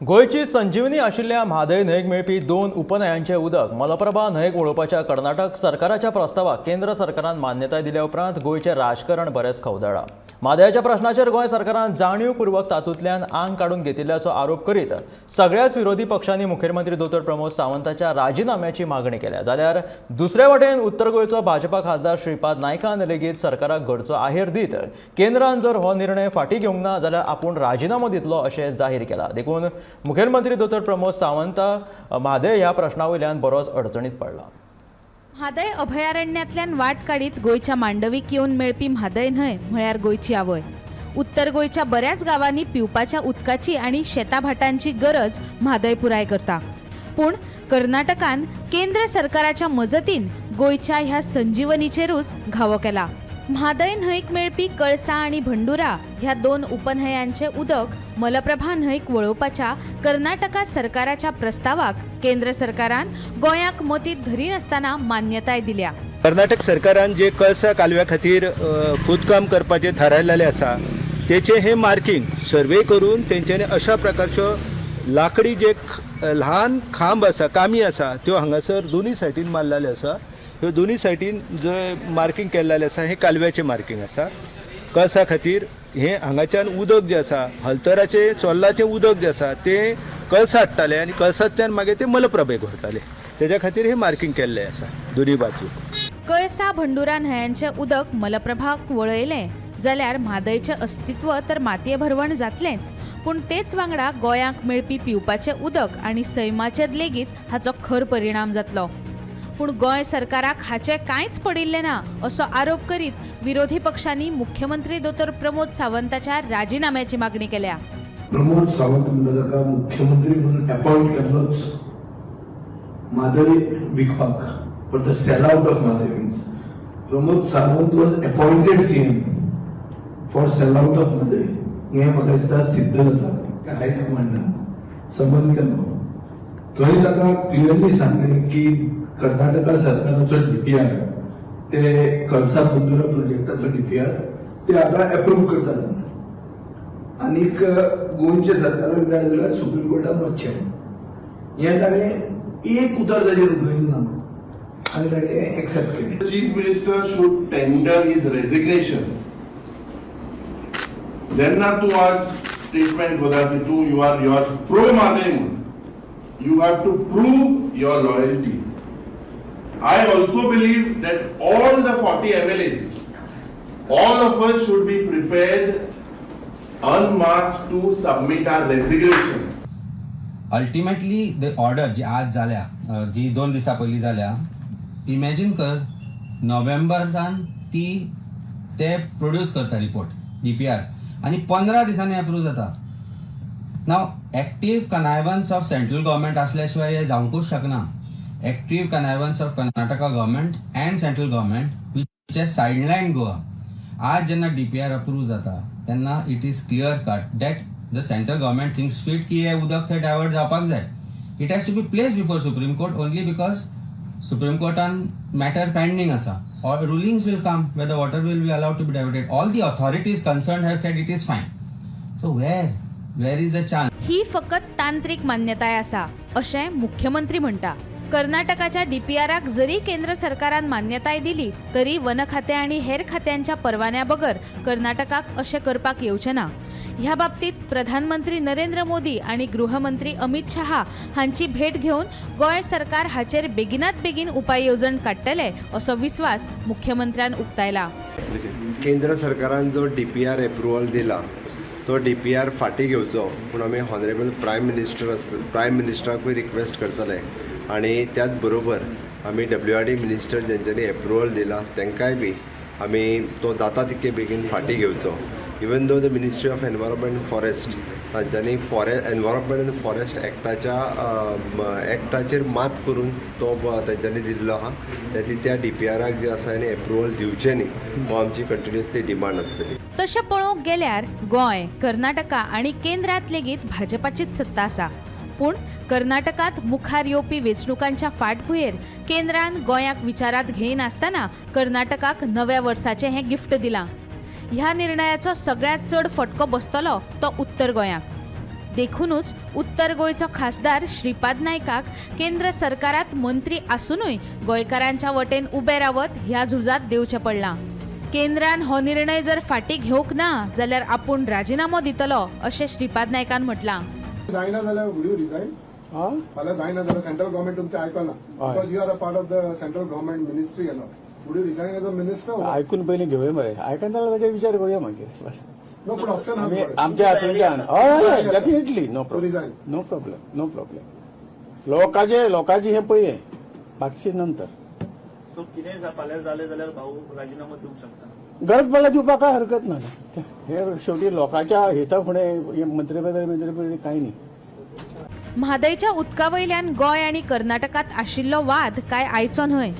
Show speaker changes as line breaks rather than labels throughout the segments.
गोयची संजीवनी आशिल्ल्या म्हादय न्हंयक मेळपी 2 उपन्हयांचे उदक मलप्रभा न्हंयक वळोवपाच्या कर्नाटक सरकाराच्या प्रस्तावाक केंद्र सरकारान मान्यताय दिल्या उपरांत गोयचे राजकारण बरेच खवदळा। म्हादयाच्या प्रश्नाचेर गोंय सरकारान जाणीवपूर्वक तातूंतल्यान आंग काडून घेतिल्ल्याचो आरोप करीत सगळ्याच विरोधी पक्षांनी मुखेलमंत्री दोतोर प्रमोद सावंताच्या राजीनाम्याची मागणी केल्या। जाल्यार दुसरे वटेन उत्तर गोंयचो भाजपा खासदार श्रीपाद नायकान लेगीत सरकाराक घडचो आहेर दीत केंद्रान जर हो निर्णय फाटीं घेवंक ना जाल्यार आपूण राजीनामो दितलो अशें जाहीर केला। देखून मुखेलमंत्री दोतोर प्रमोद सावंत म्हादय ह्या प्रश्नावयल्यान बरोच अडचणीत पडला।
म्हादय अभयारण्यातल्यान वाट काढीत गोयच्या मांडवीक येवन मेळपी म्हादय न्हंय म्हळ्यार गोयची आवय। उत्तर गोयच्या बऱ्याच गावांनी पिवपाच्या उदकाची आणि शेताभाटांची गरज म्हादय पुराय करता। पूण कर्नाटकान केंद्र सरकाराच्या मजतीन गोयच्या ह्या संजीवनीचेरूच घावो केला। म्हादय न्हंयक मेळपी कळसा आणि भंडुरा ह्या 2 उपन्हयांचे उदक मलप्रभा न्हंयक वळोवपाच्या कर्नाटका सरकाराच्या प्रस्तावाक केंद्र सरकारान गोंयाक मतीत धरिनासतना मान्यताय दिल्या।
कर्नाटक सरकारान जे कळसा कालव्या खातीर खोदकाम करपाचे थारायलेले आसा तेचे हे मार्किंग सर्वे करून तेंच्यांनी अशा प्रकारच्यो लाकडी जे ल्हान खांब आसा कामी आसा त्यो हांगासर दोनूय सायडीन मारलेले आसा। ह्यो दोनूय सायडीन जे मार्किंग केल्लेलें आसा हे कालव्याचें मार्किंग आसा। कळसा खातीर हे हांगाच्यान उदक जे आसा हलतराचे चोल्लाचें उदक जे आसा तें कळसा हाडटाले आनी कळसांतल्यान मागीर ते मलप्रभेक व्हरताले, तेज्या खातीर हे मार्किंग केल्लें आसा दोनूय बाजू।
कळसा भंडुरा न्हंयांचे उदक मलप्रभाक वळयलें जाल्यार म्हादयचें अस्तित्व तर मातये भरवण जातलेंच, पूण तेच वांगडा गोंयाक मेळपी पिवपाचें उदक आनी सैमाचेर लेगीत हाचो खर परिणाम जातलो। पूण गोंय सरकाराक हाचे कांयच पडिल्लें ना असो आरोप करीत विरोधी पक्षांनी मुख्यमंत्री दोतोर प्रमोद सावंताच्या राजीनाम्याची मागणी केल्या।
प्रमोद सावंत म्हणटा ताका मुख्यमंत्री म्हणून अपॉइंट केल्लोच म्हादय विकपाक for the sell out of Mhadei means Pramod Sawant was appointed CM for sell out of Mhadei हें म्हाका दिसता सिद्ध जाता। हायकमांडान समन केलो थंय ताका क्लियरली सांगलें की कर्नाटका सरकाराचो डीपीआर ते कळसा बंदुरा प्रोजेक्टाचो डीपीआर ते आतां एप्रूव्ह करतात आनीक गोंयच्या सरकाराक जाय जाल्यार सुप्रीम कोर्टान वचचें हें ताणें एक उतर ताचेर उलयलें ना आनी ताणें एक्सेप्ट केलें।
Chief minister should tender his resignation. जेन्ना तूं आज स्टेटमेंट करता की तूं यू आर प्रो म्हादय म्हणून you have to prove your loyalty. I also believe that all the 40 MLAs, all of us should be prepared en masse to submit our resignation.
Ultimately, the order जी आज जाल्या जी 2 दिसा पयलीं जाल्या, इमॅजिन कर नोव्हेंबरान ती ते प्रोड्यूस करता रिपोर्ट DPR आनी 15 दिसांनी अप्रूव्ह जाता। नाव एक्टिव्ह कनायवन्स ऑफ सेंट्रल गव्हर्मेंट असल्या शिवाय हे जावंकूच शकना। Active connivance of Karnataka government and central government which has sidelined Goa. आज जेन्ना DPR अप्रूव्ह जाता तेन्ना it is clear cut that the central government thinks fit की हे उदक थंय डायवर्ट जावपाक जाय। It has to be placed before Supreme Court only because Supreme Courtan matter pending आसा or rulings will come where the water will be allowed to be diverted. All the authorities concerned have said it is fine. So where is the chance?
ही फकत तांत्रिक मान्यताय आसा अशें मुख्यमंत्री म्हणटा। कर्नाटकाच्या डीपीआराक जरी केंद्र सरकारान मान्यताय दिली तरी वन खाते आणि हेर खात्यांच्या परवान्या बगर कर्नाटकाक अशें करपाक येवचें ना। ह्या बाबतीत प्रधानमंत्री नरेंद्र मोदी आणि गृहमंत्री अमित शहा हांची भेट घेऊन गोंय सरकार हाचेर बेगिनात बेगीन उपाय येवजण काडटले असो विश्वास मुख्यमंत्र्यान उक्तायला।
केंद्र सरकारान जो डीपीआर एप्रुवल दिला तो डीपीआर फाटी घेवचो पूण आमी हॉनरेबल प्रायम मिनिस्टराकूय रिक्वेस्ट करतले आणि त्याच बरोबर आमी WRD मिनिस्टर जेंच्यांनी एप्रुवल दिला तांकांय बी आमी तो जाता तितके बेगीन फाटी घेवचो। Even though the ministry of environment and forest तांच्यांनी एनवायरमेंट अँड फॉरेस्ट एक्टाचेर मात करून तो तांच्यांनी दिल्लो आहा त्याची त्या डीपीआराक जे आसा आनी एप्रुवल दिवचें न्ही हो आमची कंटिन्युअस ती डिमांड आसतली।
तशें पळोवंक गेल्यार गोंय कर्नाटका आणि केंद्रांत लेगीत भाजपाचीच सत्ता आसा। पूण कर्नाटकात मुखार येवपी वेंचणुकांच्या फाटभुंयेर केंद्रान गोंयाक विचारात घेयनासतना कर्नाटकाक नव्या वर्साचें हें गिफ्ट दिलां। ह्या निर्णयाचो सगळ्यात चड फटको बसतलो तो उत्तर गोंयाक। देखूनच उत्तर गोंयचो खासदार श्रीपाद नायकाक केंद्र सरकारात मंत्री आसूनय गोंयकारांच्या वटेन उबे रावत ह्या झुजात देवचें पडलां. केंद्रान हो निर्णय जर फाटीं घेवंक ना जाल्यार आपूण राजिनामो दितलो अशें श्रीपाद नायकान म्हटलां.
जायना जाल्यार वूड यू रिजाइन फाल्यां जायना जाल्यार सेंट्रल गव्हर्मेंट तुमचें आयकना because you are a part of the central government ministry एलो would you resign as a minister
आयकून पयलीं घेवया मरे आयकना जाल्यार ताचेर विचार करूया मागीर
नो पूण ऑप्शन
आमी आमच्या हातूंतल्यान हय definitely no
resign
problem no problem लोकांचे हे पळय बाकीचे नंतर
कितें फाल्यां जालें जाल्यार भाऊ राजिनामो दिवंक शकता.
गरज पडल्यार दिवपाक काय हरकत ना हे शेवटी लोकांच्या हिता फुडें मंत्रिपद कांय न्ही.
म्हादयच्या उदका वयल्यान गोंय आनी कर्नाटकात आशिल्लो वाद काय आयचो न्हय.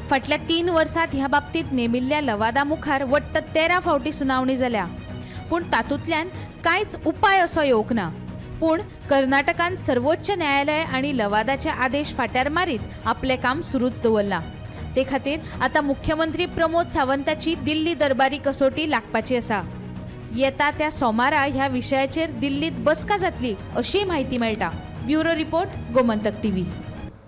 फाटल्या 3 वर्सांत ह्या बाबतींत नेमिल्ल्या लवादा मुखार वट्ट 13 फावटी सुनावणी जाल्या पूण तातूंतल्यान कांयच उपाय असो येवंक ना. पूण कर्नाटकान सर्वोच्च न्यायालय आनी लवादाचे आदेश फाट्यार मारीत आपलें काम सुरूच दवरलां. ते खातीर आतां मुख्यमंत्री प्रमोद सावंताची दिल्ली दरबारी कसोटी लागपाची आसा. येता त्या सोमारा ह्या विशयाचेर दिल्लीत बसका जातली अशी म्हायती मेळटा. Bureau report Gomantak TV.